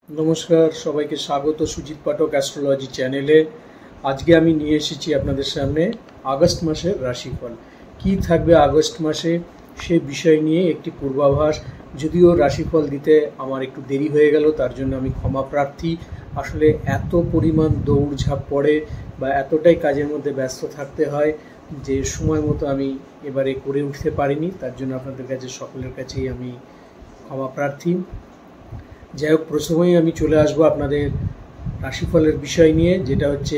নমস্কার, সবাইকে স্বাগত সুজিত পাঠক অ্যাস্ট্রোলজি চ্যানেলে। আজকে আমি নিয়ে এসেছি আপনাদের সামনে আগস্ট মাসের রাশিফল। কি থাকবে আগস্ট মাসে সে বিষয় নিয়ে একটি পূর্বাভাস। যদিও রাশিফল দিতে আমার একটু দেরি হয়ে গেল, তার জন্য আমি ক্ষমা প্রার্থী। আসলে এত পরিমাণ দৌড়ঝাঁপ পড়ে বা এতটাই কাজের মধ্যে ব্যস্ত থাকতে হয় যে সময় মতো আমি এবারে করে উঠতে পারিনি। তার জন্য আপনাদের কাছে সকলের কাছেই আমি ক্ষমা প্রার্থী। যাই হোক, প্রথমেই আমি চলে আসবো আপনাদের রাশিফলের বিষয় নিয়ে, যেটা হচ্ছে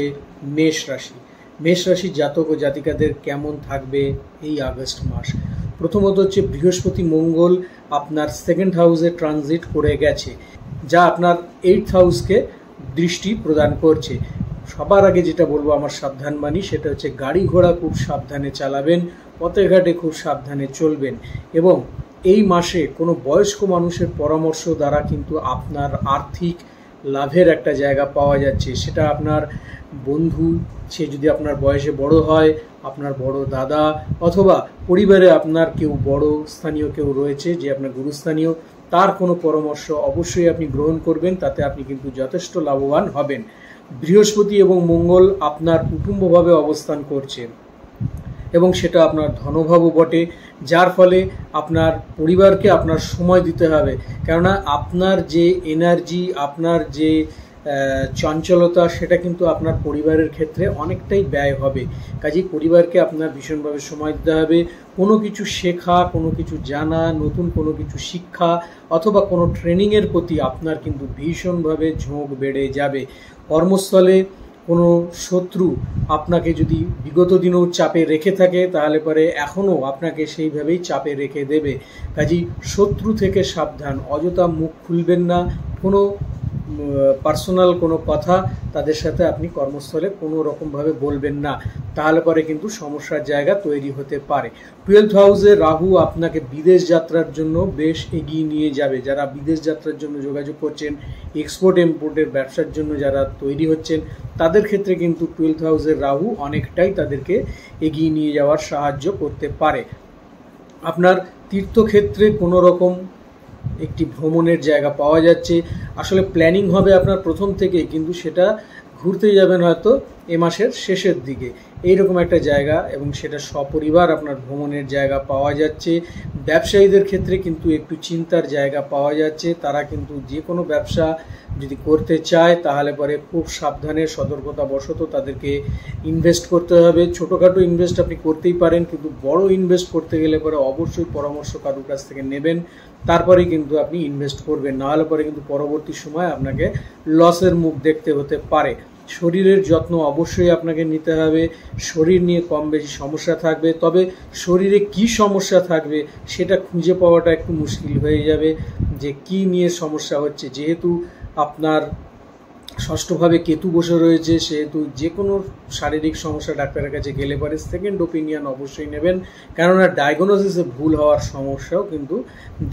মেষ রাশি। মেষ রাশির জাতক ও জাতিকাদের কেমন থাকবে এই আগস্ট মাস। প্রথমত হচ্ছে বৃহস্পতি মঙ্গল আপনার সেকেন্ড হাউসে ট্রানজিট করে গেছে, যা আপনার 8th হাউসকে দৃষ্টি প্রদান করছে। সবার আগে যেটা বলবো আমার সাবধান বাণী, সেটা হচ্ছে গাড়ি ঘোড়া খুব সাবধানে চালাবেন, পথে ঘাটে খুব সাবধানে চলবেন। এবং এই মাসে কোনো বয়স্ক মানুষের পরামর্শ দ্বারা কিন্তু আপনার আর্থিক লাভের একটা জায়গা পাওয়া যাচ্ছে। সেটা আপনার বন্ধু, সে যদি আপনার বয়সে বড় হয়, আপনার বড় দাদা, অথবা পরিবারে আপনার কেউ বড় স্থানীয় কেউ রয়েছে যে আপনার গুরুস্থানীয়, তার কোনো পরামর্শ অবশ্যই আপনি গ্রহণ করবেন। তাতে আপনি কিন্তু যথেষ্ট লাভবান হবেন। বৃহস্পতি এবং মঙ্গল আপনার কুটুম্বভাবে অবস্থান করছে এবং সেটা আপনার ধনভাবও বটে, যার ফলে আপনার পরিবারকে আপনার সময় দিতে হবে। কেননা আপনার যে এনার্জি, আপনার যে চঞ্চলতা, সেটা কিন্তু আপনার পরিবারের ক্ষেত্রে অনেকটাই ব্যয় হবে। কাজেই পরিবারকে আপনার ভীষণভাবে সময় দিতে হবে। কোনো কিছু শেখা, কোনো কিছু জানা, নতুন কোনো কিছু শিক্ষা অথবা কোনো ট্রেনিংয়ের প্রতি আপনার কিন্তু ভীষণভাবে ঝোঁক বেড়ে যাবে। কর্মস্থলে কোনো শত্রু আপনাকে যদি বিগত দিনেও চাপে রেখে থাকে, তাহলে পরে এখনও আপনাকে সেইভাবেই চাপে রেখে দেবে। কাজেই শত্রু থেকে সাবধান, অযথা মুখ খুলবেন না। কোনো পার্সোনাল কোনো কথা তাদের সাথে আপনি কর্মস্থলে কোনো রকমভাবে বলবেন না, তাহলে পরে কিন্তু সমস্যার জায়গা তৈরি হতে পারে। 12th হাউসে রাহু আপনাকে বিদেশ যাত্রার জন্য বেশ এগিয়ে নিয়ে যাবে। যারা বিদেশ যাত্রার জন্য যোগাযোগ করছেন, এক্সপোর্ট ইম্পোর্টের ব্যবসার জন্য যারা তৈরি হচ্ছেন, তাদের ক্ষেত্রে কিন্তু 12th হাউসের রাহু অনেকটাই তাদেরকে এগিয়ে নিয়ে যাওয়ার সাহায্য করতে পারে। আপনার তীর্থক্ষেত্রে কোনো রকম একটি ভ্রমণের জায়গা পাওয়া যাচ্ছে। আসলে প্ল্যানিং হবে আপনার প্রথম থেকে, কিন্তু সেটা ঘুরতে যাবেন হয়তো এ মাসের শেষের দিকে, এইরকম একটা জায়গা, এবং সেটা সপরিবার আপনার ভ্রমণের জায়গা পাওয়া যাচ্ছে। ব্যবসায়ীদের ক্ষেত্রে কিন্তু একটু চিন্তার জায়গা পাওয়া যাচ্ছে। তারা কিন্তু যে কোনো ব্যবসা যদি করতে চায়, তাহলে পরে খুব সাবধানে সতর্কতা বশত তাদেরকে ইনভেস্ট করতে হবে। ছোটোখাটো ইনভেস্ট আপনি করতেই পারেন, কিন্তু বড় ইনভেস্ট করতে গেলে পরে অবশ্যই পরামর্শ কারোর কাছ থেকে নেবেন, তারপরে কিন্তু আপনি ইনভেস্ট করবেন। নাহলে পরে কিন্তু পরবর্তী সময় আপনাকে লসের মুখ দেখতে হতে পারে। শরীরের যত্ন অবশ্যই আপনাকে নিতে হবে। শরীর নিয়ে কম বেশি সমস্যা থাকবে, তবে শরীরে কি সমস্যা থাকবে সেটা খুঁজে পাওয়াটা একটু মুশকিল হয়ে যাবে, যে কি নিয়ে সমস্যা হচ্ছে। যেহেতু আপনার ষষ্ঠভাবে কেতু বসে রয়েছে, সেহেতু যে কোনো শারীরিক সমস্যা ডাক্তারের কাছে গেলে পরে সেকেন্ড ওপিনিয়ন অবশ্যই নেবেন, কেননা ডায়াগনোসিসে ভুল হওয়ার সমস্যাও কিন্তু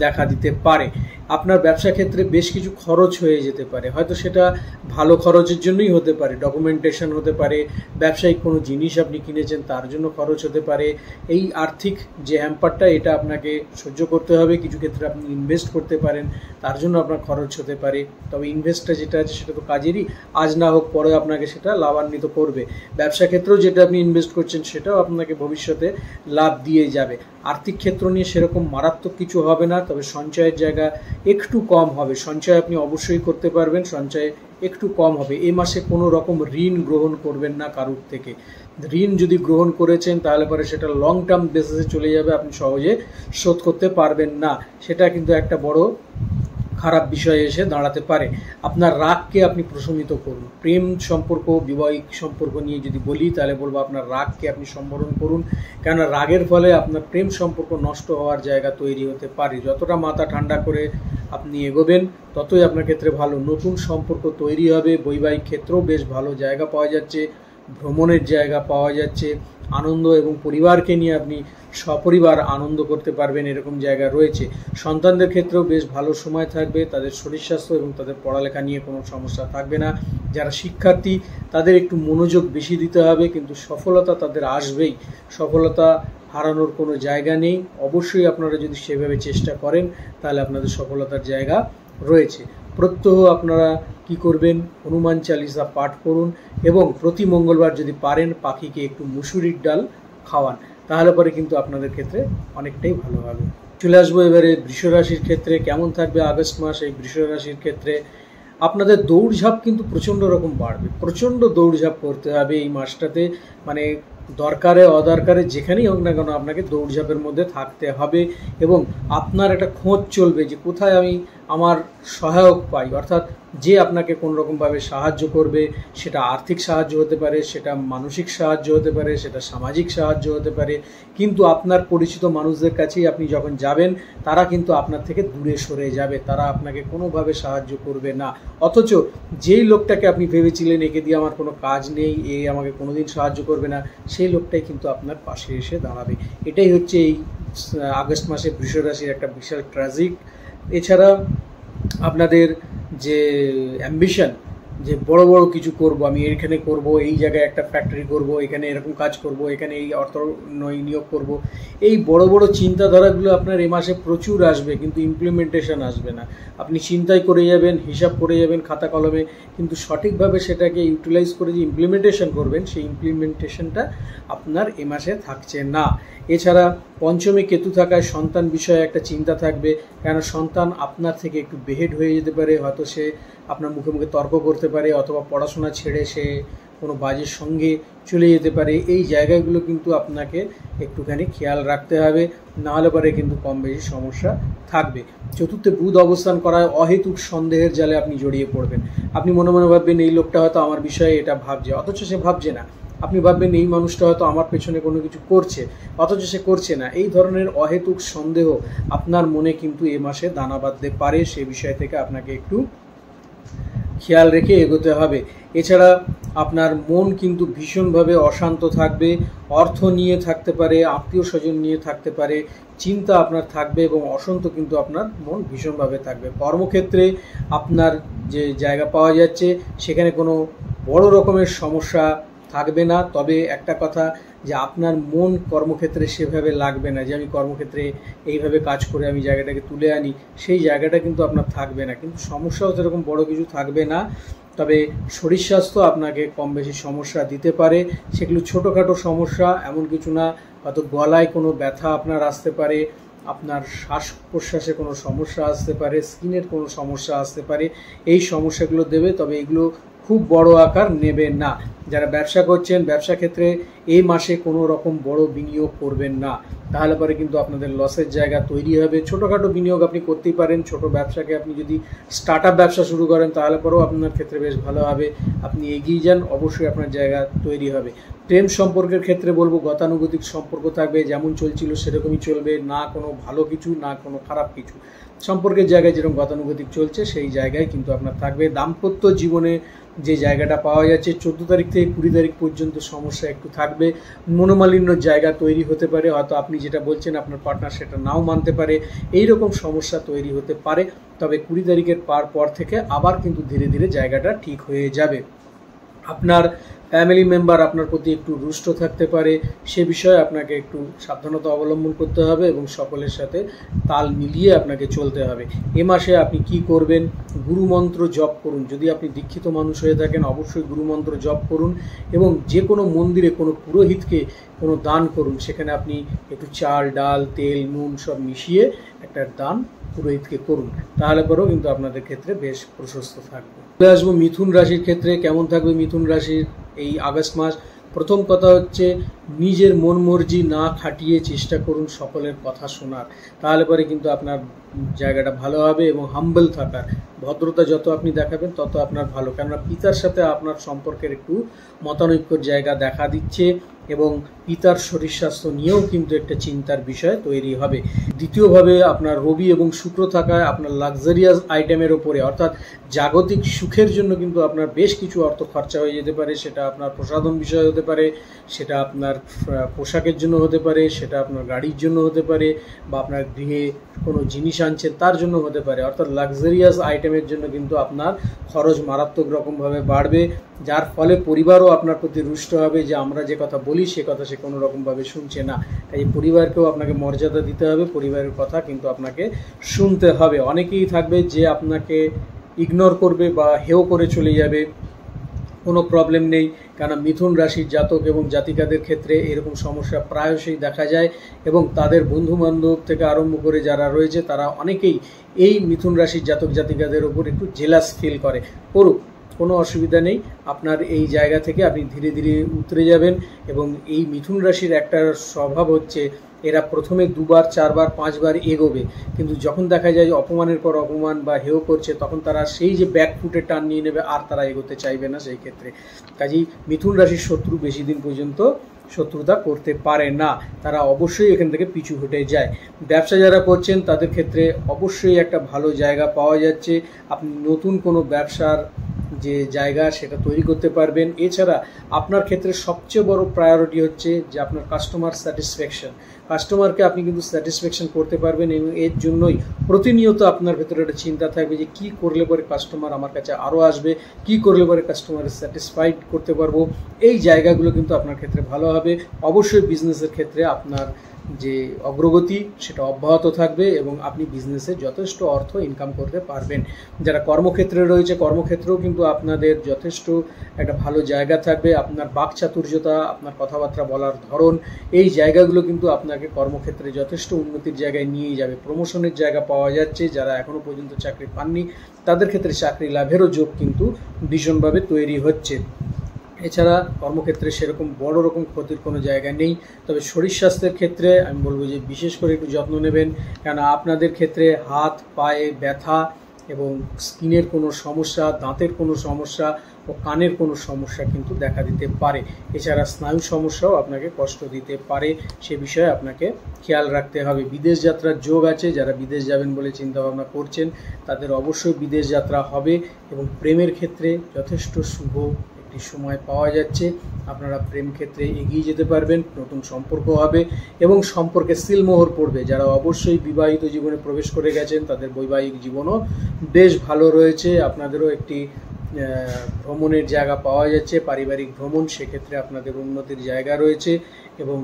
দেখা দিতে পারে। আপনার ব্যবসা ক্ষেত্রে বেশ কিছু খরচ হয়ে যেতে পারে, হয়তো সেটা ভালো খরচের জন্যই হতে পারে, ডকুমেন্টেশন হতে পারে, ব্যবসায়িক কোনো জিনিস আপনি কিনেছেন তার জন্য খরচ হতে পারে। এই আর্থিক যে হ্যাম্পারটা, এটা আপনাকে সহ্য করতে হবে। কিছু ক্ষেত্রে আপনি ইনভেস্ট করতে পারেন, তার জন্য আপনার খরচ হতে পারে। তবে ইনভেস্টটা যেটা আছে সেটা তো কাজেরই, আজ না হোক পরে আপনাকে সেটা লাভান্বিত করবে। ব্যবসা ক্ষেত্রেও যেটা আপনি ইনভেস্ট করছেন সেটাও আপনাকে ভবিষ্যতে লাভ দিয়ে যাবে। আর্থিক ক্ষেত্র নিয়ে সেরকম মারাত্মক কিছু হবে না, তবে সঞ্চয়ের জায়গা একটু কম হবে। সঞ্চয় আপনি অবশ্যই করতে পারবেন, সঞ্চয় একটু কম হবে। এই মাসে কোনো রকম ঋণ গ্রহণ করবেন না কারুর থেকে। ঋণ যদি গ্রহণ করেছেন, তাহলে পরে সেটা লং টার্ম বেসিসে চলে যাবে, আপনি সহজে শোধ করতে পারবেন না। সেটা কিন্তু একটা বড় খারাপ বিষয় এসে দাঁড়াতে পারে। আপনার রাগকে আপনি প্রশমিত করুন। প্রেম সম্পর্ক, বিবাহিক সম্পর্ক নিয়ে যদি বলি, তাহলে বলবো আপনার রাগকে আপনি সম্বরণ করুন, কেননা রাগের ফলে আপনার প্রেম সম্পর্ক নষ্ট হওয়ার জায়গা তৈরি হতে পারে। যতটা মাথা ঠান্ডা করে আপনি এগোবেন, ততই আপনার ক্ষেত্রে ভালো। নতুন সম্পর্ক তৈরি হবে। বৈবাহিক ক্ষেত্রেও বেশ ভালো জায়গা পাওয়া যাচ্ছে, ভ্রমণের জায়গা পাওয়া যাচ্ছে। আনন্দ এবং পরিবারকে নিয়ে আপনি সপরিবার আনন্দ করতে পারবেন, এরকম জায়গা রয়েছে। সন্তানদের ক্ষেত্রেও বেশ ভালো সময় থাকবে। তাদের শরীর স্বাস্থ্য এবং তাদের পড়ালেখা নিয়ে কোনো সমস্যা থাকবে না। যারা শিক্ষার্থী, তাদের একটু মনোযোগ বেশি দিতে হবে, কিন্তু সফলতা তাদের আসবেই। সফলতা হারানোর কোনো জায়গা নেই। অবশ্যই আপনারা যদি সেভাবে চেষ্টা করেন, তাহলে আপনাদের সফলতার জায়গা রয়েছে। প্রত্যহ আপনারা কি করবেন, হনুমান চালিসা পাঠ করুন এবং প্রতি মঙ্গলবার যদি পারেন পাখিকে একটু মুসুরির ডাল খাওয়ান, তাহলে পরে কিন্তু আপনাদের ক্ষেত্রে অনেকটাই ভালো হবে। চলে আসবো এবারে বৃষ রাশির ক্ষেত্রে কেমন থাকবে আগস্ট মাস। এই বৃষ রাশির ক্ষেত্রে আপনাদের দৌড়ঝাঁপ কিন্তু প্রচণ্ড রকম বাড়বে, প্রচণ্ড দৌড়ঝাঁপ করতে হবে এই মাসটাতে। মানে দরকারে অদরকারে যেখানেই হোক না কেন আপনাকে দৌড়ঝাঁপের মধ্যে থাকতে হবে এবং আপনার একটা খোঁজ চলবে যে কোথায় আমি আমার সহায়ক পাই, অর্থাৎ যে আপনাকে কোনো রকমভাবে সাহায্য করবে। সেটা আর্থিক সাহায্য হতে পারে, সেটা মানসিক সাহায্য হতে পারে, সেটা সামাজিক সাহায্য হতে পারে, কিন্তু আপনার পরিচিত মানুষদের কাছেই আপনি যখন যাবেন তারা কিন্তু আপনার থেকে দূরে সরে যাবে, তারা আপনাকে কোনোভাবে সাহায্য করবে না। অথচ যেই লোকটাকে আপনি ভেবেছিলেন একে দিয়ে আমার কোনো কাজ নেই, এ আমাকে কোনোদিন সাহায্য করবে না, সেই লোকটাই কিন্তু আপনার পাশে এসে দাঁড়াবে। এটাই হচ্ছে এই আগস্ট মাসে বৃষ রাশির একটা বিশাল ট্র্যাজিক। এছাড়া আপনাদের যে অ্যাম্বিশন, যে বড় বড় কিছু করব, আমি এখানে করব, এই জায়গায় একটা ফ্যাক্টরি করব, এখানে এরকম কাজ করব, এখানে এই অর্থ নিয়োগ করব, এই বড় বড় চিন্তাধারাগুলো আপনার এ মাসে প্রচুর আসবে, কিন্তু ইমপ্লিমেন্টেশন আসবে না। আপনি চিন্তাই করে যাবেন, হিসাব করে যাবেন খাতা কলমে, কিন্তু সঠিকভাবে সেটাকে ইউটিলাইজ করে যে ইমপ্লিমেন্টেশন করবেন, সেই ইমপ্লিমেন্টেশনটা আপনার এ মাসে থাকছে না। এছাড়া পঞ্চমে কেতু থাকায় সন্তান বিষয়ে একটা চিন্তা থাকবে, কেন সন্তান আপনার থেকে একটু বেহেড হয়ে যেতে পারে, হয়তো সে আপনার মুখে মুখে তর্ক করতে পারে, অথবা পড়াশোনা ছেড়ে সে কোনো বাজের সঙ্গে চলে যেতে পারে। এই জায়গাগুলো কিন্তু আপনাকে একটুখানি খেয়াল রাখতে হবে, নাহলে পরে কিন্তু কম বেশি সমস্যা থাকবে। চতুর্থে বুধ অবস্থান করায় অহেতুক সন্দেহের জালে আপনি জড়িয়ে পড়বেন। আপনি মনে মনে ভাববেন এই লোকটা হয়তো আমার বিষয়ে এটা ভাবছে, অথচ সে ভাবছে না। আপনি ভাববেন এই মানুষটা হয়তো আমার পেছনে কোনো কিছু করছে, অথচ সে করছে না। এই ধরনের অহেতুক সন্দেহ আপনার মনে কিন্তু এ মাসে দানা বাঁধতে পারে, সে বিষয় থেকে আপনাকে একটু খেয়াল রেখে এগোতে হবে। এছাড়া আপনার মন কিন্তু ভীষণভাবে অশান্ত থাকবে, অর্থ নিয়ে থাকতে পারে, আত্মীয় স্বজন নিয়ে থাকতে পারে, চিন্তা আপনার থাকবে এবং অশান্ত কিন্তু আপনার মন ভীষণভাবে থাকবে। কর্মক্ষেত্রে আপনার যে জায়গা পাওয়া যাচ্ছে সেখানে কোনো বড় রকমের সমস্যা থাকবে না, তবে একটা কথা যে আপনার মন কর্মক্ষেত্রে সেভাবে লাগবে না যে আমি কর্মক্ষেত্রে এইভাবে কাজ করে আমি জায়গাটাকে তুলে আনি, সেই জায়গাটা কিন্তু আপনার থাকবে না। কিন্তু সমস্যাও সেরকম বড় কিছু থাকবে না, তবে শরীর স্বাস্থ্য আপনাকে কম বেশি সমস্যা দিতে পারে। সেগুলো ছোটোখাটো সমস্যা, এমন কিছু না। হয়তো গলায় কোনো ব্যথা আপনার আসতে পারে, আপনার শ্বাস প্রশ্বাসে কোনো সমস্যা আসতে পারে, স্কিনের কোনো সমস্যা আসতে পারে, এই সমস্যাগুলো দেবে, তবে এগুলো খুব বড় আকার নেবে না। যারা ব্যবসা করছেন, ব্যবসা ক্ষেত্রে এই মাসে কোনো রকম বড় বিনিয়োগ করবেন না, তাহলে পরে কিন্তু আপনাদের লসের জায়গা তৈরি হবে। ছোটোখাটো বিনিয়োগ আপনি করতেই পারেন, ছোট ব্যবসাকে আপনি যদি স্টার্ট আপ ব্যবসা শুরু করেন তাহলে পরেও আপনার ক্ষেত্রে বেশ ভালো হবে, আপনি এগিয়ে যান, অবশ্যই আপনার জায়গা তৈরি হবে। প্রেম সম্পর্কের ক্ষেত্রে বলবো গতানুগতিক সম্পর্ক থাকবে, যেমন চলছিল সেরকমই চলবে, না কোনো ভালো কিছু না কোনো খারাপ কিছু। সম্পর্কের জায়গায় যেরকম গতানুগতিক চলছে সেই জায়গায় কিন্তু আপনার থাকবে। দাম্পত্য জীবনে যে জায়গাটা পাওয়া যাচ্ছে 14 তারিখ থেকে 20 তারিখ পর্যন্ত সমস্যা একটু থাকবে, মনোমালিন্যর জায়গা তৈরি হতে পারে, হয়তো আপনি যেটা বলছেন আপনার পার্টনার সেটা নাও মানতে পারে, এই রকম সমস্যা তৈরি হতে পারে। তবে 20 তারিখের পর থেকে আবার কিন্তু ধীরে ধীরে জায়গাটা ঠিক হয়ে যাবে। আপনার ফ্যামিলি মেম্বার আপনার প্রতি একটু রুষ্ট থাকতে পারে, সে বিষয়ে আপনাকে একটু সাবধানতা অবলম্বন করতে হবে এবং সকলের সাথে তাল মিলিয়ে আপনাকে চলতে হবে। এ মাসে আপনি কি করবেন, গুরুমন্ত্র জপ করুন। যদি আপনি দীক্ষিত মানুষ হয়ে থাকেন অবশ্যই গুরুমন্ত্র জপ করুন এবং যে কোনো মন্দিরে কোনো পুরোহিতকে কোনো দান করুন, সেখানে আপনি একটু চাল ডাল তেল নুন সব মিশিয়ে একটা দান পুরোহিতকে করুন, তাহলে পরেও কিন্তু আপনাদের ক্ষেত্রে বেশ প্রশস্ত থাকবে। চলে আসবো মিথুন রাশির ক্ষেত্রে কেমন থাকবে মিথুন রাশির এই আগস্ট মাস। প্রথম কথা হচ্ছে নিজের মন মর্জি না খাটিয়ে চেষ্টা করুন সকলের কথা শোনার, তাহলে পরে কিন্তু আপনার জায়গাটা ভালো হবে। এবং হাম্বল থাকার, ভদ্রতা যত আপনি দেখাবেন তত আপনার ভালো, কেননা পিতার সাথে আপনার সম্পর্কের একটু মতানৈক্যর জায়গা দেখা দিচ্ছে এবং পিতার শরীর স্বাস্থ্য নিয়েও কিন্তু একটা চিন্তার বিষয় তৈরি হবে। দ্বিতীয়ভাবে আপনার রবি এবং শুক্র থাকায় আপনার লাক্সারিয়াস আইটেমের ওপরে, অর্থাৎ জাগতিক সুখের জন্য কিন্তু আপনার বেশ কিছু অর্থ খরচা হয়ে যেতে পারে। সেটা আপনার প্রসাধন বিষয় হতে পারে, সেটা আপনার পোশাকের জন্য হতে পারে, সেটা আপনার গাড়ির জন্য হতে পারে, বা আপনার গৃহে কোনো জিনিস আনছেন তার জন্য হতে পারে। অর্থাৎ লাক্সারিয়াস আইটেমের জন্য কিন্তু আপনার খরচ মারাত্মক রকমভাবে বাড়বে, যার ফলে পরিবারও আপনার প্রতি রুষ্ট হবে যে আমরা যে কথা বলি সে কথা সে কোনো রকমভাবে শুনছে না। তাই পরিবারকেও আপনাকে মর্যাদা দিতে হবে, পরিবারের কথা কিন্তু আপনাকে শুনতে হবে। অনেকেই থাকবে যে আপনাকে ইগনোর করবে বা হেও করে চলে যাবে, কোনো প্রবলেম নেই। কেন মিথুন রাশির জাতক এবং জাতিকাদের ক্ষেত্রে এরকম সমস্যা প্রায়শই দেখা যায় এবং তাদের বন্ধুবান্ধব থেকে আরম্ভ করে যারা রয়েছে তারা অনেকেই এই মিথুন রাশির জাতক জাতিকাদের ওপর একটু জেলাস ফিল করুক, কোনো অসুবিধা নেই। আপনার এই জায়গা থেকে আপনি ধীরে ধীরে উতরে যাবেন। এবং এই মিথুন রাশির একটা স্বভাব হচ্ছে এরা প্রথমে 2বার 4বার 5বার এগোবে, কিন্তু যখন দেখা যায় যে অপমানের পর অপমান বা হেয় করছে তখন তারা সেই যে ব্যাকফুটে টান নিয়ে নেবে আর তারা এগোতে চাইবে না। সেই ক্ষেত্রে কাজেই মিথুন রাশির শত্রু বেশি দিন পর্যন্ত শত্রুতা করতে পারে না, তারা অবশ্যই এখান থেকে পিছু হটে যায়। ব্যবসা যারা করছেন তাদের ক্ষেত্রে অবশ্যই একটা ভালো জায়গা পাওয়া যাচ্ছে, আপনি নতুন কোনো ব্যবসার যে জায়গা সেটা তৈরি করতে পারবেন। এছাড়া আপনার ক্ষেত্রে সবচেয়ে বড় প্রায়োরিটি হচ্ছে যে আপনার কাস্টমার স্যাটিসফ্যাকশন, কাস্টমারকে আপনি কিন্তু স্যাটিসফ্যাকশন করতে পারবেন এবং এর জন্যই প্রতিনিয়ত আপনার ভেতরে একটা চিন্তা থাকবে যে কী করলে পরে কাস্টমার আমার কাছে আরও আসবে, কী করলে পরে কাস্টমারের স্যাটিসফাইড করতে পারবো। এই জায়গাগুলো কিন্তু আপনার ক্ষেত্রে ভালো হবে। অবশ্যই বিজনেসের ক্ষেত্রে আপনার যে অগ্রগতি সেটা অব্যাহত থাকবে এবং আপনি বিজনেসে যথেষ্ট অর্থ ইনকাম করতে পারবেন। যারা কর্মক্ষেত্রে রয়েছে কর্মক্ষেত্রেও কিন্তু আপনাদের যথেষ্ট একটা ভালো জায়গা থাকবে। আপনার বাকচাতুর্যতা, আপনার কথাবার্তা বলার ধরন, এই জায়গাগুলো কিন্তু আপনাকে কর্মক্ষেত্রে যথেষ্ট উন্নতির জায়গায় নিয়ে যাবে। প্রমোশনের জায়গা পাওয়া যাচ্ছে, যারা এখনও পর্যন্ত চাকরি পাননি তাদের ক্ষেত্রে চাকরি লাভেরও যোগ কিন্তু ভীষণভাবে তৈরি হচ্ছে। এছাড়া কর্মক্ষেত্রে সেরকম বড় রকম ক্ষতির কোনো জায়গা নেই, তবে শরীর স্বাস্থ্যের ক্ষেত্রে আমি বলবো যে বিশেষ করে একটু যত্ন নেবেন, কেন আপনাদের ক্ষেত্রে হাত পায়ে ব্যথা এবং স্কিনের কোনো সমস্যা, দাঁতের কোনো সমস্যা ও কানের কোনো সমস্যা কিন্তু দেখা দিতে পারে। এছাড়া স্নায়ু সমস্যাও আপনাকে কষ্ট দিতে পারে, সে বিষয়ে আপনাকে খেয়াল রাখতে হবে। বিদেশ যাত্রার যোগ আছে, যারা বিদেশ যাবেন বলে চিন্তাভাবনা করছেন তাদের অবশ্যই বিদেশ যাত্রা হবে এবং প্রেমের ক্ষেত্রে যথেষ্ট শুভ সময় পাওয়া যাচ্ছে। আপনারা প্রেম ক্ষেত্রে এগিয়ে যেতে পারবেন, নতুন সম্পর্ক হবে এবং সম্পর্কে সিলমোহর পড়বে। যারা অবশ্যই বিবাহিত জীবনে প্রবেশ করে গেছেন তাদের বৈবাহিক জীবনও বেশ ভালো রয়েছে। আপনাদেরও একটি ভ্রমণের জায়গা পাওয়া যাচ্ছে, পারিবারিক ভ্রমণ, সেক্ষেত্রে আপনাদের উন্নতির জায়গা রয়েছে এবং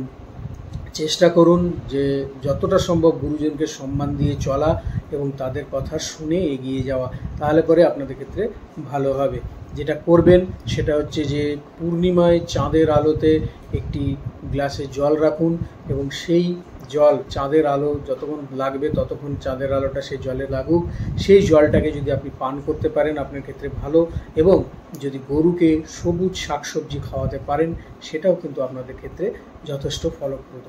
চেষ্টা করুন যে যতটা সম্ভব গুরুজনকে সম্মান দিয়ে চলা এবং তাদের কথা শুনে এগিয়ে যাওয়া, তাহলে পরে আপনাদের ক্ষেত্রে ভালো হবে। যেটা করবেন সেটা হচ্ছে যে পূর্ণিমায় চাঁদের আলোতে একটি গ্লাসে জল রাখুন এবং সেই জল, চাঁদের আলো যতক্ষণ লাগবে ততক্ষণ চাঁদের আলোটা সেই জলে লাগুক, সেই জলটাকে যদি আপনি পান করতে পারেন আপনার ক্ষেত্রে ভালো। এবং যদি গরুকে সবুজ শাকসবজি খাওয়াতে পারেন সেটাও কিন্তু আপনাদের ক্ষেত্রে যথেষ্ট ফলপ্রদ।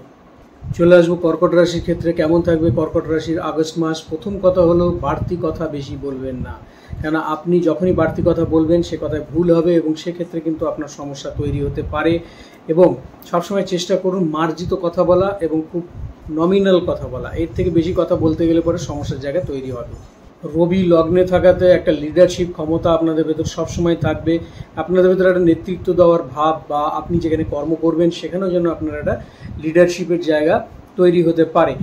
চলে আসবো কর্কট রাশির ক্ষেত্রে কেমন থাকবে কর্কট রাশির আগস্ট মাস। প্রথম কথা হলো বাড়তি কথা বেশি বলবেন না, কেন আপনি যখনই বাড়তি কথা বলবেন সে কথায় ভুল হবে এবং সেক্ষেত্রে কিন্তু আপনার সমস্যা তৈরি হতে পারে। এবং সবসময় চেষ্টা করুন মার্জিত কথা বলা এবং খুব নমিনাল কথা বলা, এর থেকে বেশি কথা বলতে গেলে পরে সমস্যার জায়গা তৈরি হবে। রবি লগ্নে থাকাতে একটা লিডারশিপ ক্ষমতা আপনাদের ভেতর সবসময় থাকবে, আপনাদের ভেতরে একটা নেতৃত্ব দেওয়ার ভাব বা আপনি যেখানে কর্ম করবেন সেখানেও যেন আপনার একটা লিডারশিপের জায়গা তৈরি হতে পারে।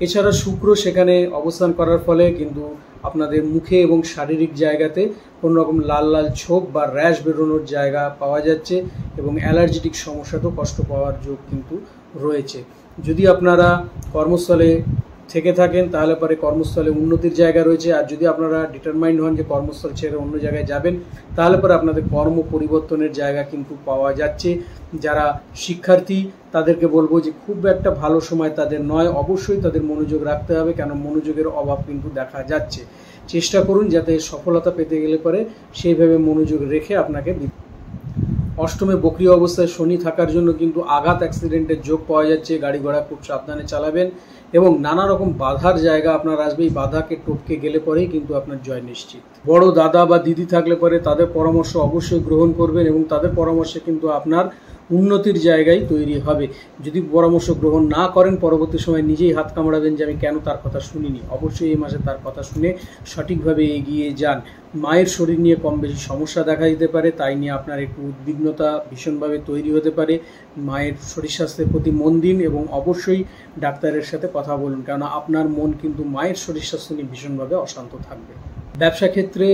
এছাড়া শুক্র সেখানে অবস্থান করার ফলে কিন্তু আপনাদের মুখে এবং শারীরিক জায়গাতে কোনো রকম লাল লাল ছোপ বা র্যাশ বেরোনোর জায়গা পাওয়া যাচ্ছে এবং অ্যালার্জেটিক সমস্যাতেও কষ্ট পাওয়ার যোগ কিন্তু রয়েছে। যদি আপনারা কর্মস্থলে থেকে থাকেন তাহলে পরে কর্মস্থলে উন্নতির জায়গা রয়েছে, আর যদি আপনারা ডিটারমাইন্ড হন যে কর্মস্থল ছেড়ে অন্য জায়গায় যাবেন তাহলে পরে আপনাদের কর্ম পরিবর্তনের জায়গা কিন্তু পাওয়া যাচ্ছে। যারা শিক্ষার্থী তাদেরকে বলবো যে খুব একটা ভালো সময় তাদের নয়, অবশ্যই তাদের মনোযোগ রাখতে হবে, কেন মনোযোগের অভাব কিন্তু দেখা যাচ্ছে। চেষ্টা করুন যাতে সফলতা পেতে গেলে পরে সেইভাবে মনোযোগ রেখে আপনাকে। অষ্টমে বক্রিয় অবস্থায় শনি থাকার জন্য কিন্তু আঘাত অ্যাক্সিডেন্টের যোগ পাওয়া যাচ্ছে, গাড়ি ঘোড়া খুব সাবধানে চালাবেন এবং নানা রকম বাধার জায়গা আপনার আসবে, এই বাধাকে টপকে গেলে পরেই কিন্তু আপনার জয় নিশ্চিত। বড় দাদা বা দিদি থাকলে পরে তাদের পরামর্শ অবশ্যই গ্রহণ করবেন এবং তাদের পরামর্শে কিন্তু আপনার উন্নতির জায়গায় তৈরি হবে। যদি পরামর্শ গ্রহণ না করেন পরবর্তী সময় নিজেই হাত কামড়াবেন যে আমি কেন তার কথা শুনিনি। অবশ্যই এই মাসে তার কথা শুনে সঠিকভাবে এগিয়ে যান। মায়ের শরীর নিয়ে কম বেশি সমস্যা দেখা দিতে পারে, তাই নিয়ে আপনার একটু উদ্বিগ্নতা ভীষণভাবে তৈরি হতে পারে। মায়ের শরীর স্বাস্থ্যের প্রতি মন দিন এবং অবশ্যই ডাক্তারের সাথে কথা বলুন, কেননা আপনার মন কিন্তু মায়ের শরীর স্বাস্থ্য নিয়ে ভীষণভাবে অশান্ত থাকবে। ব্যবসা ক্ষেত্রে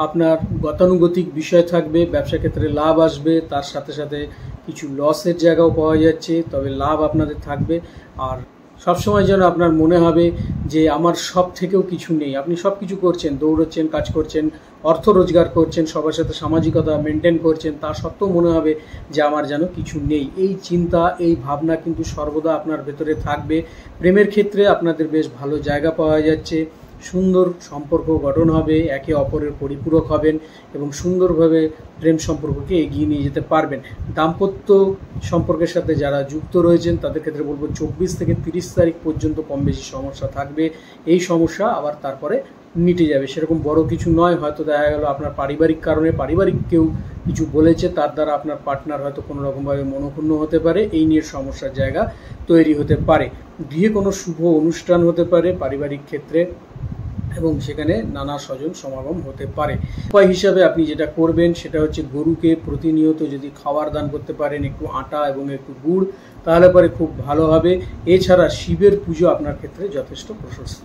আপনার গতানুগতিক বিষয় থাকবে, ব্যবসা ক্ষেত্রে লাভ আসবে, তার সাথে সাথে কিছু লসের জায়গাও পাওয়া যাচ্ছে, তবে লাভ আপনাদের থাকবে। আর সবসময় যেন আপনার মনে হবে যে আমার সব থেকেও কিছু নেই। আপনি সব কিছু করছেন, দৌড়চ্ছেন, কাজ করছেন, অর্থ রোজগার করছেন, সবার সাথে সামাজিকতা মেনটেন করছেন, তা সত্ত্বেও মনে হবে যে আমার যেন কিছু নেই। এই চিন্তা, এই ভাবনা কিন্তু সর্বদা আপনার ভেতরে থাকবে। প্রেমের ক্ষেত্রে আপনাদের বেশ ভালো জায়গা পাওয়া যাচ্ছে, সুন্দর সম্পর্ক গঠন হবে, একে অপরের পরিপূরক হবেন এবং সুন্দরভাবে প্রেম সম্পর্ককে এগিয়ে নিয়ে যেতে পারবেন। দাম্পত্য সম্পর্কের সাথে যারা যুক্ত রয়েছেন তাদের ক্ষেত্রে বলবো 24 থেকে 30 তারিখ পর্যন্ত কম বেশি সমস্যা থাকবে। এই সমস্যা আবার তারপরে মিটে যাবে। সেরকম বড় কিছু নয়, হয়তো দেখা গেল আপনার পারিবারিক কারণে পারিবারিক কেউ কিছু বলেছে, তার দ্বারা আপনার পার্টনার হয়তো কোনো রকমভাবে মনোক্ষুণ্ণ হতে পারে, এই নিয়ে সমস্যার জায়গা তৈরি হতে পারে। গৃহে কোনো শুভ অনুষ্ঠান হতে পারে পারিবারিক ক্ষেত্রে এবং সেখানে নানা স্বজন সমাগম হতে পারে। উপায় হিসাবে আপনি যেটা করবেন সেটা হচ্ছে গরুকে প্রতিনিয়ত যদি খাবার দান করতে পারেন, একটু আটা এবং একটু গুড়, তাহলে পরে খুব ভালো হবে। এছাড়া শিবের পুজো আপনার ক্ষেত্রে যথেষ্ট প্রশস্ত।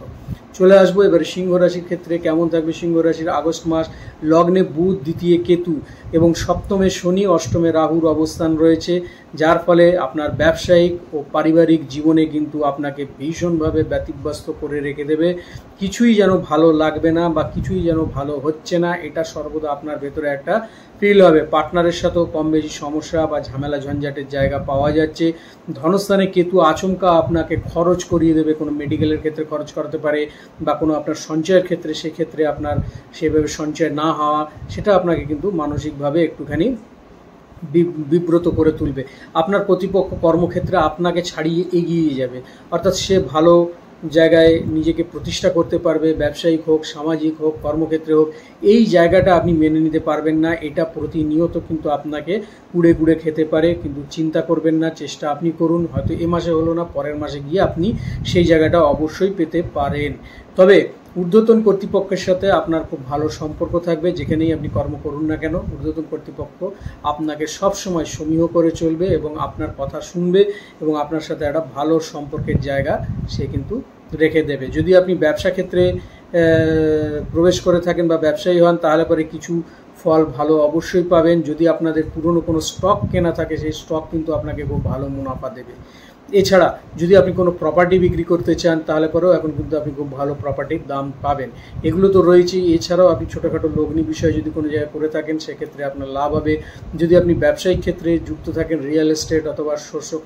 চলে আসবো এবারে সিংহ রাশির ক্ষেত্রে কেমন থাকবে সিংহ রাশির আগস্ট মাস। লগ্নে বুধ, দ্বিতীয় কেতু এবং সপ্তমে শনি, অষ্টমে রাহুর অবস্থান রয়েছে, যার ফলে আপনার ব্যবসায়িক ও পারিবারিক জীবনে কিন্তু আপনাকে ভীষণভাবে ব্যতিব্যস্ত করে রেখে দেবে। কিছুই যেন ভালো লাগবে না বা কিছুই যেন ভালো হচ্ছে না, এটা সর্বদা আপনার ভেতরে একটা ফিল হবে। পার্টনারের সাথেও কম বেশি সমস্যা বা ঝামেলা ঝঞ্ঝাটের জায়গা পাওয়া যাচ্ছে। ধনস্থানে কেতু আচমকা আপনাকে খরচ করিয়ে দেবে, কোনো মেডিকেলের ক্ষেত্রে খরচ করাতে পারে বা কোনো আপনার সঞ্চয়ের ক্ষেত্রে, সেক্ষেত্রে আপনার সেভাবে সঞ্চয় না হওয়া, সেটা আপনাকে কিন্তু মানসিকভাবে একটুখানি বিব্রত করে তুলবে। আপনার প্রতিপক্ষ কর্মক্ষেত্রে আপনাকে ছাড়িয়ে এগিয়ে যাবে, অর্থাৎ সে ভালো জায়গায় নিজেকে প্রতিষ্ঠা করতে পারবে, ব্যবসায়িক হোক, সামাজিক হোক, কর্মক্ষেত্রে হোক, এই জায়গাটা আপনি মেনে নিতে পারবেন না। এটা প্রতিনিয়ত কিন্তু আপনাকে কুড়ে কুড়ে খেতে পারে, কিন্তু চিন্তা করবেন না, চেষ্টা আপনি করুন। হয়তো এ মাসে হলো না, পরের মাসে গিয়ে আপনি সেই জায়গাটা অবশ্যই পেতে পারেন। তবে ঊর্ধ্বতন কর্তৃপক্ষের সাথে আপনার খুব ভালো সম্পর্ক থাকবে, যেখানেই আপনি কর্ম করুন না কেন ঊর্ধ্বতন কর্তৃপক্ষ আপনাকে সবসময় সমীহ করে চলবে এবং আপনার কথা শুনবে এবং আপনার সাথে একটা ভালো সম্পর্কের জায়গা সে কিন্তু রেখে দেবে। যদি আপনি ব্যবসা ক্ষেত্রে প্রবেশ করে থাকেন বা ব্যবসায়ী হন, তাহলে পরে কিছু ফল ভালো অবশ্যই পাবেন। যদি আপনাদের পুরনো কোনো স্টক কেনা থাকে, সেই স্টক কিন্তু আপনাকে খুব ভালো মুনাফা দেবে। এছাড়া যদি আপনি কোনো প্রপার্টি বিক্রি করতে চান, তাহলে পরেও এখন কিন্তু আপনি খুব ভালো প্রপার্টির দাম পাবেন। এগুলো তো রয়েছেই। এছাড়াও আপনি ছোটোখাটো লগ্নি বিষয় যদি কোনো জায়গায় করে থাকেন, সেক্ষেত্রে আপনার লাভ হবে। যদি আপনি ব্যবসায়িক ক্ষেত্রে যুক্ত থাকেন, রিয়েল এস্টেট অথবা